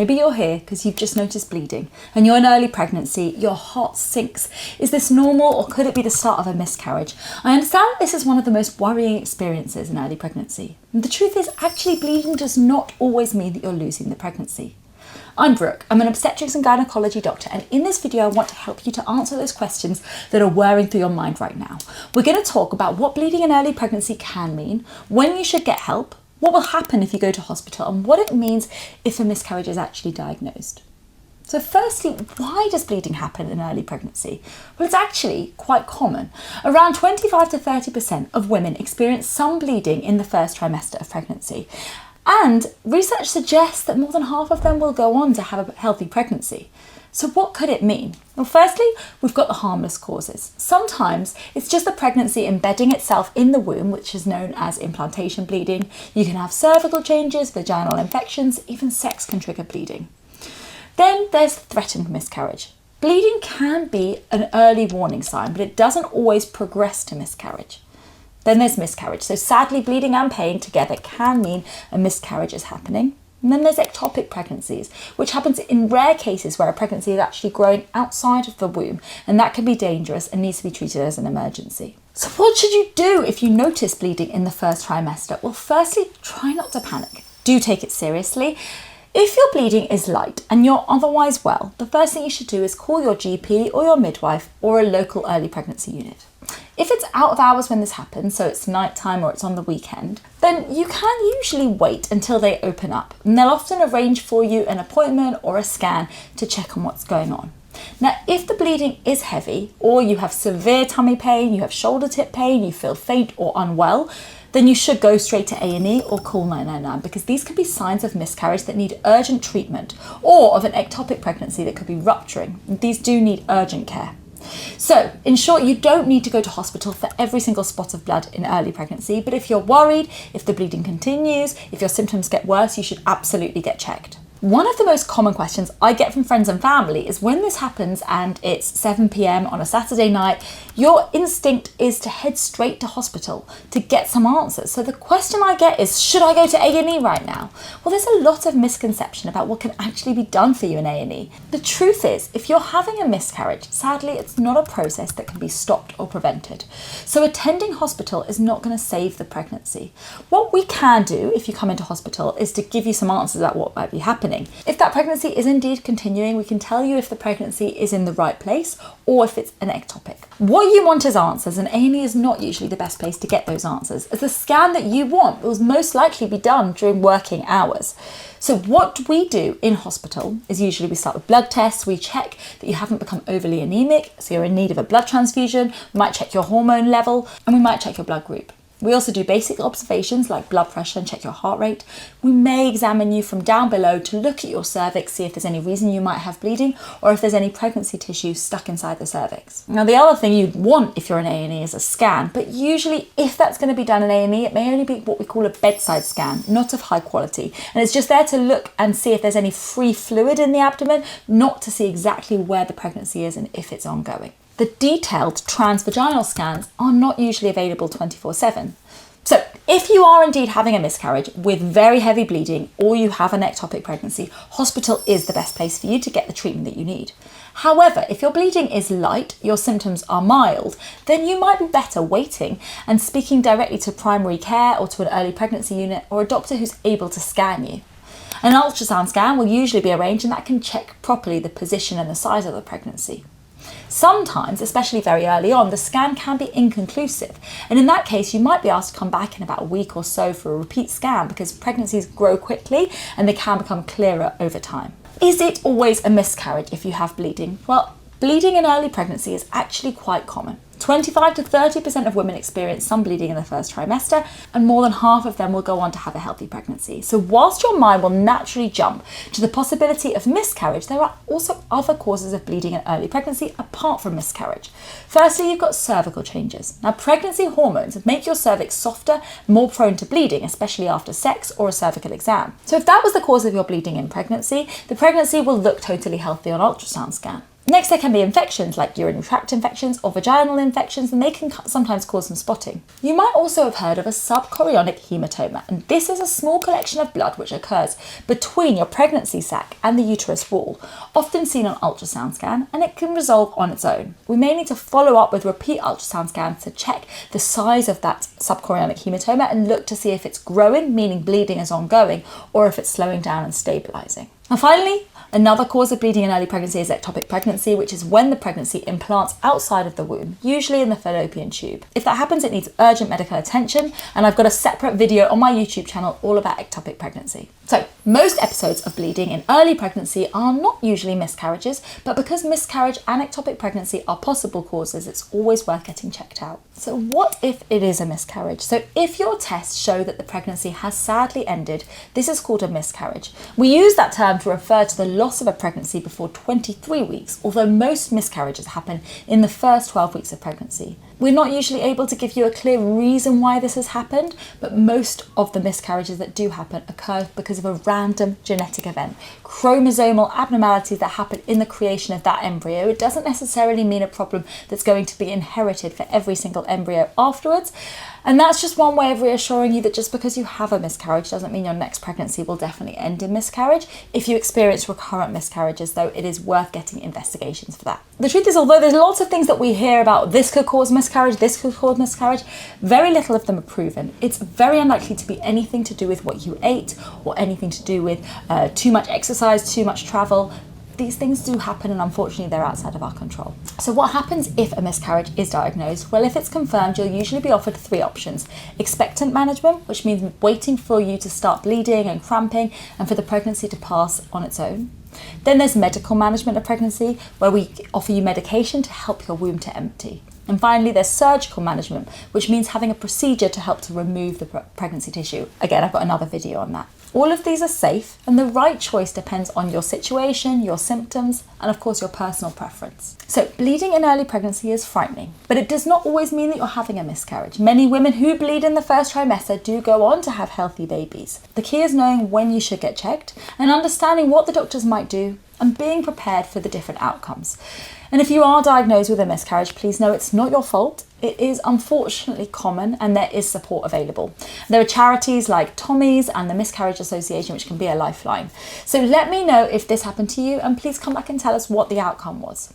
Maybe you're here because you've just noticed bleeding and you're in early pregnancy, your heart sinks. Is this normal or could it be the start of a miscarriage? I understand that this is one of the most worrying experiences in early pregnancy. And the truth is, actually bleeding does not always mean that you're losing the pregnancy. I'm Brooke, I'm an obstetrics and gynaecology doctor, and in this video I want to help you to answer those questions that are whirring through your mind right now. We're going to talk about what bleeding in early pregnancy can mean, when you should get help, what will happen if you go to hospital, and what it means if a miscarriage is actually diagnosed. So firstly, why does bleeding happen in early pregnancy? Well, it's actually quite common. Around 25 to 30% of women experience some bleeding in the first trimester of pregnancy. And research suggests that more than half of them will go on to have a healthy pregnancy. So what could it mean? Well, firstly, we've got the harmless causes. Sometimes it's just the pregnancy embedding itself in the womb, which is known as implantation bleeding. You can have cervical changes, vaginal infections, even sex can trigger bleeding. Then there's threatened miscarriage. Bleeding can be an early warning sign, but it doesn't always progress to miscarriage. Then there's miscarriage. So sadly, bleeding and pain together can mean a miscarriage is happening. And then there's ectopic pregnancies, which happens in rare cases where a pregnancy is actually growing outside of the womb, and that can be dangerous and needs to be treated as an emergency. So what should you do if you notice bleeding in the first trimester? Well, firstly, try not to panic. Do take it seriously. If your bleeding is light and you're otherwise well, the first thing you should do is call your GP or your midwife or a local early pregnancy unit. If it's out of hours when this happens, so it's nighttime or it's on the weekend, then you can usually wait until they open up, and they'll often arrange for you an appointment or a scan to check on what's going on. Now, if the bleeding is heavy, or you have severe tummy pain, you have shoulder tip pain, you feel faint or unwell, then you should go straight to A&E or call 999, because these can be signs of miscarriage that need urgent treatment, or of an ectopic pregnancy that could be rupturing. These do need urgent care. So, in short, you don't need to go to hospital for every single spot of blood in early pregnancy, but if you're worried, if the bleeding continues, if your symptoms get worse, you should absolutely get checked. One of the most common questions I get from friends and family is when this happens and it's 7 p.m. on a Saturday night, your instinct is to head straight to hospital to get some answers. So the question I get is, should I go to A&E right now? Well, there's a lot of misconception about what can actually be done for you in A&E. The truth is, if you're having a miscarriage, sadly, it's not a process that can be stopped or prevented. So attending hospital is not going to save the pregnancy. What we can do if you come into hospital is to give you some answers about what might be happening. If that pregnancy is indeed continuing, we can tell you if the pregnancy is in the right place or if it's an ectopic. What you want is answers, and A&E is not usually the best place to get those answers, as the scan that you want will most likely be done during working hours. So what we do in hospital is usually we start with blood tests, we check that you haven't become overly anemic, so you're in need of a blood transfusion, we might check your hormone level, and we might check your blood group. We also do basic observations like blood pressure and check your heart rate. We may examine you from down below to look at your cervix, see if there's any reason you might have bleeding or if there's any pregnancy tissue stuck inside the cervix. Now, the other thing you'd want if you're in A&E is a scan, but usually if that's going to be done in A&E, it may only be what we call a bedside scan, not of high quality. And it's just there to look and see if there's any free fluid in the abdomen, not to see exactly where the pregnancy is and if it's ongoing. The detailed transvaginal scans are not usually available 24/7. So if you are indeed having a miscarriage with very heavy bleeding or you have an ectopic pregnancy, hospital is the best place for you to get the treatment that you need. However, if your bleeding is light, your symptoms are mild, then you might be better waiting and speaking directly to primary care or to an early pregnancy unit or a doctor who's able to scan you. An ultrasound scan will usually be arranged, and that can check properly the position and the size of the pregnancy. Sometimes, especially very early on, the scan can be inconclusive, and in that case you might be asked to come back in about a week or so for a repeat scan, because pregnancies grow quickly and they can become clearer over time. Is it always a miscarriage if you have bleeding? Well, bleeding in early pregnancy is actually quite common. 25 to 30% of women experience some bleeding in the first trimester, and more than half of them will go on to have a healthy pregnancy. So whilst your mind will naturally jump to the possibility of miscarriage, there are also other causes of bleeding in early pregnancy apart from miscarriage. Firstly, you've got cervical changes. Now, pregnancy hormones make your cervix softer, more prone to bleeding, especially after sex or a cervical exam. So if that was the cause of your bleeding in pregnancy, the pregnancy will look totally healthy on ultrasound scan. Next, there can be infections like urinary tract infections or vaginal infections, and they can sometimes cause some spotting. You might also have heard of a subchorionic haematoma, and this is a small collection of blood which occurs between your pregnancy sac and the uterus wall, often seen on ultrasound scan, and it can resolve on its own. We may need to follow up with repeat ultrasound scans to check the size of that subchorionic haematoma and look to see if it's growing, meaning bleeding is ongoing, or if it's slowing down and stabilising. And finally, another cause of bleeding in early pregnancy is ectopic pregnancy, which is when the pregnancy implants outside of the womb, usually in the fallopian tube. If that happens, it needs urgent medical attention, and I've got a separate video on my YouTube channel all about ectopic pregnancy. So, most episodes of bleeding in early pregnancy are not usually miscarriages, but because miscarriage and ectopic pregnancy are possible causes, it's always worth getting checked out. So what if it is a miscarriage? So if your tests show that the pregnancy has sadly ended, this is called a miscarriage. We use that term to refer to the loss of a pregnancy before 23 weeks, although most miscarriages happen in the first 12 weeks of pregnancy. We're not usually able to give you a clear reason why this has happened, but most of the miscarriages that do happen occur because of a random genetic event, chromosomal abnormalities that happen in the creation of that embryo. It doesn't necessarily mean a problem that's going to be inherited for every single embryo afterwards. And that's just one way of reassuring you that just because you have a miscarriage doesn't mean your next pregnancy will definitely end in miscarriage. If you experience recurrent miscarriages, though, it is worth getting investigations for that. The truth is, although there's lots of things that we hear about, this could cause miscarriage, this could cause miscarriage, very little of them are proven. It's very unlikely to be anything to do with what you ate or anything to do with too much exercise, too much travel. These things do happen, and unfortunately they're outside of our control. So what happens if a miscarriage is diagnosed? Well, if it's confirmed, you'll usually be offered 3 options. Expectant management, which means waiting for you to start bleeding and cramping and for the pregnancy to pass on its own. Then there's medical management of pregnancy, where we offer you medication to help your womb to empty. And finally, there's surgical management, which means having a procedure to help to remove the pregnancy tissue. Again, I've got another video on that. All of these are safe, and the right choice depends on your situation, your symptoms, and of course your personal preference. So bleeding in early pregnancy is frightening, but it does not always mean that you're having a miscarriage. Many women who bleed in the first trimester do go on to have healthy babies. The key is knowing when you should get checked and understanding what the doctors might do and being prepared for the different outcomes. And if you are diagnosed with a miscarriage, please know it's not your fault. It is unfortunately common, and there is support available. There are charities like Tommy's and the Miscarriage Association, which can be a lifeline. So let me know if this happened to you, and please come back and tell us what the outcome was.